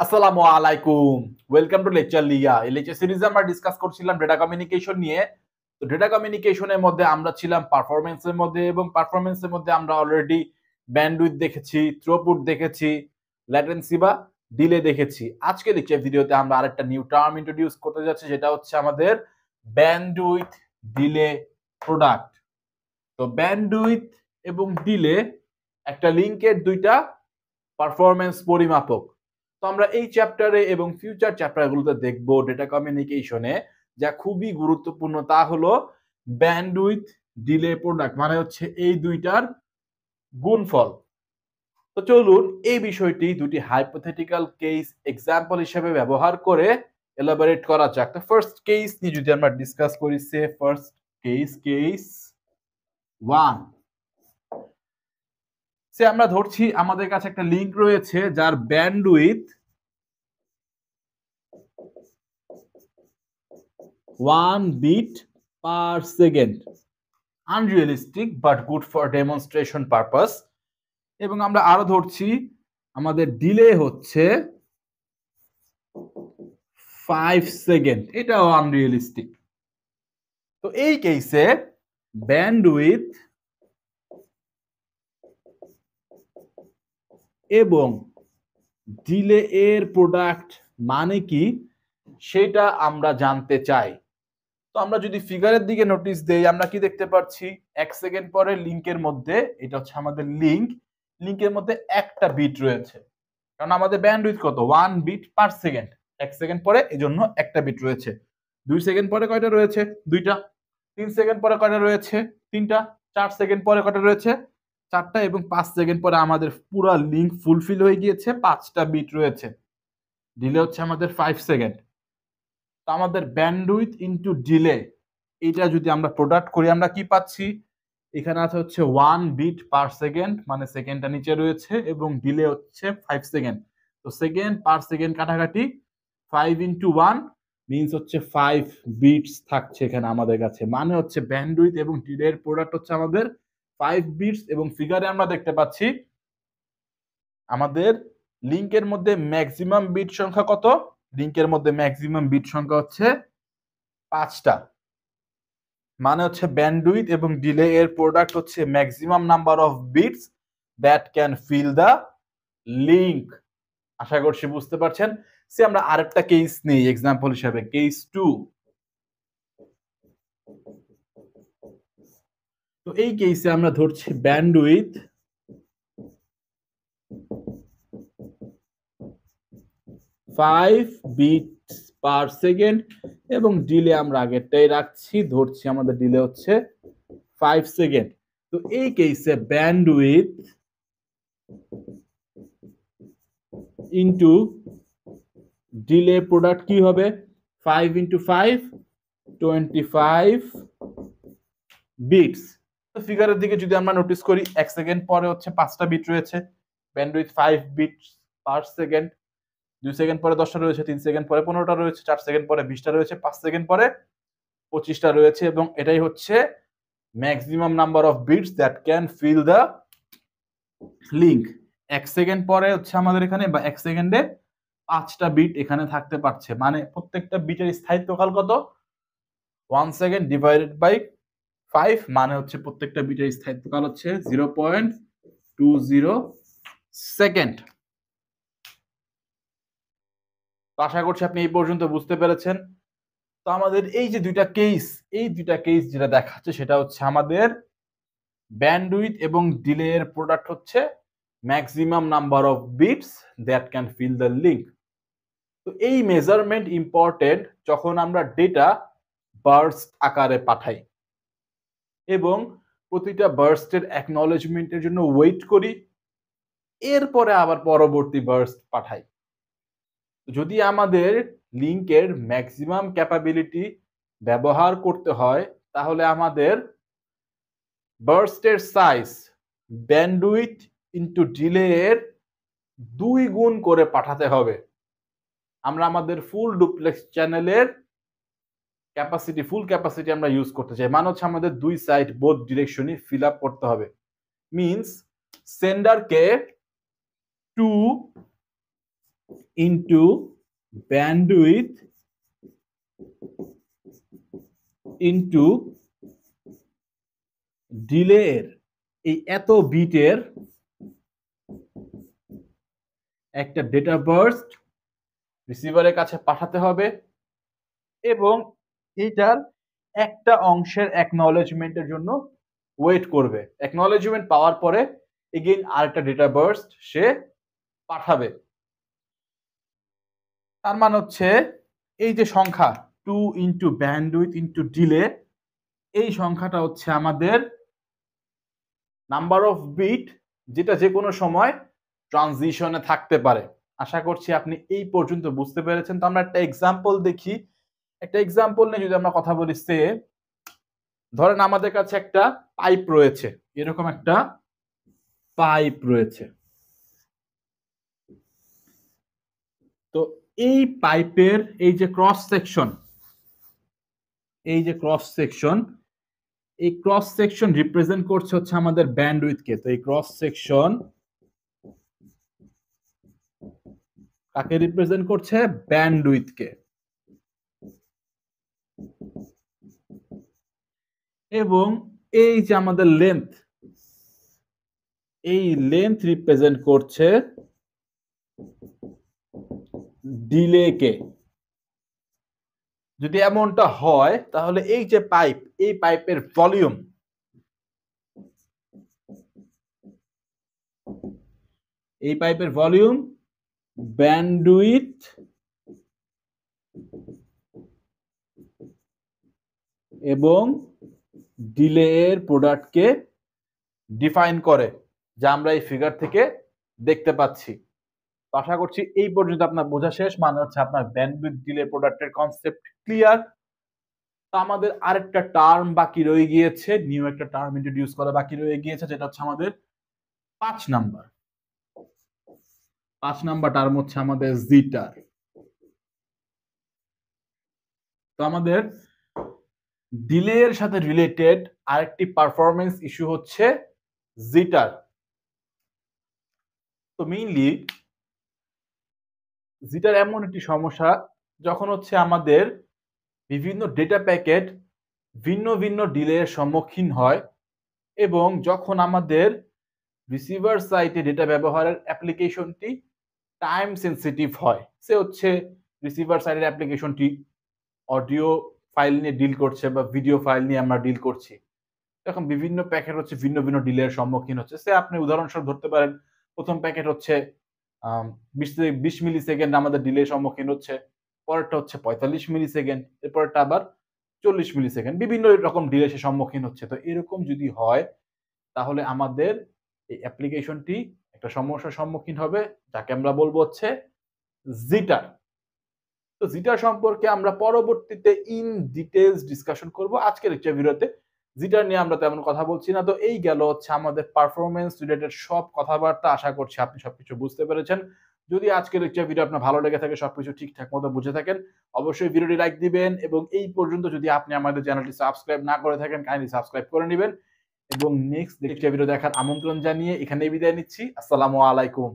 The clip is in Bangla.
আসসালামু আলাইকুম। ওয়েলকাম টু লেকচার লিয়া। এই লেকচার সিরিজে আমরা ডিসকাস করছিলাম ডেটা কমিউনিকেশন নিয়ে। তো ডেটা কমিউনিকেশনের মধ্যে আমরা ছিলাম পারফরম্যান্সের মধ্যে, এবং পারফরম্যান্সের মধ্যে আমরা অলরেডি ব্যান্ডউইথ দেখেছি, থ্রুপুট দেখেছি, ল্যাটেন্সি বা ডিলে দেখেছি। আজকে লেকচার ভিডিওতে আমরা আরেকটা নিউ টার্ম ইন্ট্রোডিউস করতে যাচ্ছি, যেটা হচ্ছে আমাদের ব্যান্ডউইথ ডিলে প্রোডাক্ট। তো ব্যান্ডউইথ এবং ডিলে একটা লিংকের দুইটা পারফরম্যান্স পরিমাপক। তো আমরা এই চ্যাপ্টারে এবং ফিউচার চ্যাপ্টারগুলোতে দেখব ডেটা কমিউনিকেশনে যা খুবই গুরুত্বপূর্ণ, তা হলো ব্যান্ডউইথ ডিলে প্রোডাক্ট, মানে হচ্ছে এই দুইটার গুণফল। তো চলুন এই বিষয়টি দুটি হাইপোথেটিক্যাল কেস এক্সাম্পল হিসেবে ব্যবহার করে এলাবোরেট করা যাক। তো ফার্স্ট কেস নিয়ে যদি আমরা ডিসকাস করি, সে ফার্স্ট কেস 1, সে আমরা ধরছি আমাদের কাছে একটা লিংক রয়েছে যার bandwidth 1 bit per second, unrealistic but good for demonstration purpose. এবং আমরা আরো ধরছি আমাদের ডিলে হচ্ছে 5 সেকেন্ড, এটাও আনরিয়েলিস্টিক। তো এই কেসে ব্যান্ডউইথ এবং ডিলে এর প্রোডাক্ট মানে কি সেটা আমরা জানতে চাই। তো আমরা যদি ফিগারের দিকে নোটিস দেই, আমরা কি দেখতে পাচ্ছি, 1 সেকেন্ড পরে লিংকের মধ্যে, এটা হচ্ছে আমাদের লিংকের মধ্যে একটা বিট রয়েছে, কারণ আমাদের ব্যান্ডউইথ কত, 1 বিট পার সেকেন্ড। 1 সেকেন্ড পরে এজন্য একটা বিট রয়েছে। 2 সেকেন্ড পরে কয়টা রয়েছে, দুইটা। 3 সেকেন্ড পরে কয়টা রয়েছে, তিনটা। 4 সেকেন্ড পরে কয়টা রয়েছে, চারটা। এবং 5 সেকেন্ড পরে আমাদের পুরো লিংক ফুলফিল হয়ে গিয়েছে, 5টা বিট রয়েছে। ডিলে হচ্ছে আমাদের 5 সেকেন্ড। তো আমাদের ব্যান্ডউইথ ইনটু ডিলে, এটা যদি আমরা প্রোডাক্ট করি, আমরা কি পাচ্ছি, এখানে আছে হচ্ছে 1 বিট পার সেকেন্ড, মানে সেকেন্ডটা নিচে রয়েছে, এবং ডিলে হচ্ছে 5 সেকেন্ড। তো সেকেন্ড পার সেকেন্ড কাটাকাটি, 5 ইন্টু 1 মিনস হচ্ছে 5 বিটস থাকছে এখানে আমাদের কাছে, মানে হচ্ছে ব্যান্ডউইথ এবং ডিলের প্রোডাক্ট হচ্ছে আমাদের 5 বিটস। এবং ফিগারে আমরা দেখতে পাচ্ছি আমাদের লিংকের মধ্যে ম্যাক্সিমাম বিট সংখ্যা কত, লিংকের মধ্যে ম্যাক্সিমাম বিট সংখ্যা হচ্ছে 5টা, মানে হচ্ছে ব্যান্ডউইথ এবং ডিলে এর প্রোডাক্ট হচ্ছে maximum number of bits that can fill the link. আশা করছি বুঝতে পারছেন। সে আমরা আরেকটা কেস নিই এক্সাম্পল হিসেবে, কেস 2। তো এই কেসে আমরা ধরছি ব্যান্ডউইথ 5 বিটস পার সেকেন্ড, এবং ডিলে আমরা আগেরটাই রাখছি, ধরছি আমাদের ডিলে হচ্ছে 5 সেকেন্ড। তো এই কেসে ব্যান্ডউইথ ইনটু ডিলে প্রোডাক্ট কি হবে, 5 ইন্টু 5 25 বিটস। তো ফিগারের দিকে যদি আমরা নোটিস করি, 1 সেকেন্ড পরে হচ্ছে 5টা বিট রয়েছে, bandwidth 5 bits per second. 2 second পরে 10টা রয়েছে, 3 সেকেন্ড পরে 15টা রয়েছে, 4 সেকেন্ড পরে 20টা রয়েছে, 5 সেকেন্ড পরে 25টা রয়েছে, এবং এটাই হচ্ছে maximum number of bits that can fill the link. 1 second পরে হচ্ছে আমাদের এখানে, বা 1 সেকেন্ডে 5টা বিট এখানে থাকতে পারছে, মানে প্রত্যেকটা বিটের স্থায়িত্বকাল কত, 1 সেকেন্ড ডিভাইডেড বাই 5, মানে হচ্ছে প্রত্যেকটা বিটের স্থায়িত্বকাল হচ্ছে 0.20 সেকেন্ড। তো আশা করছি আপনি এই পর্যন্ত বুঝতে পেরেছেন। তো আমাদের এই যে দুইটা কেস যেটা দেখাচ্ছে, সেটা হচ্ছে আমাদের ব্যান্ডউইথ এবং ডিলে এর প্রোডাক্ট হচ্ছে maximum number of bits that can fill the link. তো এই মেজারমেন্ট ইম্পর্টেন্ট যখন আমরা ডেটা বার্স্ট আকারে পাঠাই এবং প্রতিটা বার্স্টের অ্যাকনলেজমেন্টের জন্য ওয়েট করি, এরপরে আবার পরবর্তী বার্স্ট পাঠাই। যদি আমাদের লিংকের ম্যাক্সিমাম ক্যাপাবিলিটি ব্যবহার করতে হয়, তাহলে আমাদের বার্স্টের সাইজ ব্যান্ডউইথ ইনটু ডিলে এর 2 গুণ করে পাঠাতে হবে। আমরা আমাদের ফুল ডুপ্লেক্স চ্যানেলের ফুল ক্যাপাসিটি আমরা ইউজ করতে চাই, মানে হচ্ছে আমাদের 2 সাইড বোথ ডিরেকশনই ফিল আপ করতে হবে। মিনস সেন্ডারকে 2 ইন্টু ব্যান্ডউইথ ইন্টু ডিলে এর এই এত বিটের একটা ডেটা বার্স্ট রিসিভারের কাছে পাঠাতে হবে এবং এটার একটা অংশের অ্যাকনলেজমেন্টের জন্য ওয়েট করবে। অ্যাকনলেজমেন্ট পাওয়ার পরে এগেইন আরেকটা ডেটা বার্স্ট সে পাঠাবে। তার মানে হচ্ছে এই যে সংখ্যা 2 ইন্টু ব্যান্ডউইথ ইন্টু ডিলে, এই সংখ্যাটা হচ্ছে আমাদের নাম্বার অফ বিট যেটা যে কোনো সময় ট্রানজিশনে থাকতে পারে। আশা করছি আপনি এই পর্যন্ত বুঝতে পেরেছেন। তো আমরা একটা এক্সাম্পল দেখি। একটা এক্সাম্পল নিয়ে যদি আমরা কথা বলি, সে ধরেন আমাদের কাছে একটা পাইপ রয়েছে, এরকম একটা পাইপ রয়েছে। তো এই পাইপের এই যে ক্রস সেকশন, এই যে ক্রস সেকশন, এই ক্রস সেকশন রিপ্রেজেন্ট করছে হচ্ছে আমাদের ব্যান্ডউইথকে। তো এই ক্রস সেকশন কাকে রিপ্রেজেন্ট করছে? ব্যান্ডউইথকে। এবং এই যে আমাদের লেন্থ, এই লেন্থ রিপ্রেজেন্ট করছে ডিলেকে। যদি এমনটা হয় তাহলে এই যে পাইপ, এই পাইপের ভলিউম, এই পাইপের ভলিউম ব্যান্ডউইথ এবং ডিলে এর প্রোডাক্টকে ডিফাইন করে, যা আমরা এই ফিগার থেকে দেখতে পাচ্ছি। তো আশা করছি এই পর্যন্ত আপনার বোঝা শেষ। মানে হচ্ছে আপনার ব্যান্ডউইথ ডিলে প্রোডাক্টের কনসেপ্ট ক্লিয়ার। তো আমাদের আরেকটা টার্ম বাকি রয়ে গিয়েছে, নিউ একটা টার্ম ইন্ট্রোডিউস করা বাকি রয়ে গিয়েছে, যেটা হচ্ছে আমাদের 5 নাম্বার। 5 নাম্বার টার্ম হচ্ছে আমাদের জিটার। তো আমাদের ডিলে এর সাথে রিলেটেড আরেকটি পারফরমেন্স ইস্যু হচ্ছে জিটার। তো মেইনলি জিটার এমন একটি সমস্যা যখন হচ্ছে আমাদের বিভিন্ন ডেটা প্যাকেট ভিন্ন ভিন্ন ডিলের সম্মুখীন হয় এবং যখন আমাদের রিসিভার সাইটে ডেটা ব্যবহারের অ্যাপ্লিকেশনটি টাইম সেন্সিটিভ হয়। সে হচ্ছে রিসিভার সাইটের অ্যাপ্লিকেশনটি অডিও ফাইল নিয়ে ডিল করছে বা ভিডিও ফাইল নিয়ে আমরা ডিল করছি, এখন বিভিন্ন প্যাকেট হচ্ছে ভিন্ন ভিন্ন ডিলের সম্মুখীন হচ্ছে। সে আপনি উদাহরণস্বরূপ ধরতে পারেন, প্রথম প্যাকেট হচ্ছে 20 মিলি সেকেন্ড আমাদের ডিলের সম্মুখীন হচ্ছে, পরেরটা হচ্ছে 45 মিলি সেকেন্ড, এরপরটা আবার 40 মিলি সেকেন্ড, বিভিন্ন রকম ডিলে সে সম্মুখীন হচ্ছে। তো এরকম যদি হয় তাহলে আমাদের এই অ্যাপ্লিকেশনটি একটা সমস্যার সম্মুখীন হবে, যাকে আমরা বলবো হচ্ছে জিটার। তো জিটার সম্পর্কে আমরা পরবর্তীতে ইন ডিটেইলস ডিসকাশন করব। আজকের লেকচার ভিডিওতে জিটার নিয়ে আমরা তেমন কথা বলছি না। তো এই গেল হচ্ছে আমাদের পারফরমেন্স রিলেটেড সব কথাবার্তা। আশা করছি আপনি সবকিছু বুঝতে পেরেছেন। যদি আজকের লেকচার ভিডিও আপনার ভালো লেগে থাকে, সবকিছু ঠিকঠাক মতো বুঝে থাকেন, অবশ্যই ভিডিওটি লাইক দিবেন এবং এই পর্যন্ত যদি আপনি আমাদের চ্যানেলটি সাবস্ক্রাইব না করে থাকেন, কাইন্ডলি সাবস্ক্রাইব করে নেবেন এবং নেক্সট লেকচার ভিডিও দেখার আমন্ত্রণ জানিয়ে এখানেই বিদায় নিচ্ছি। আসসালামু আলাইকুম।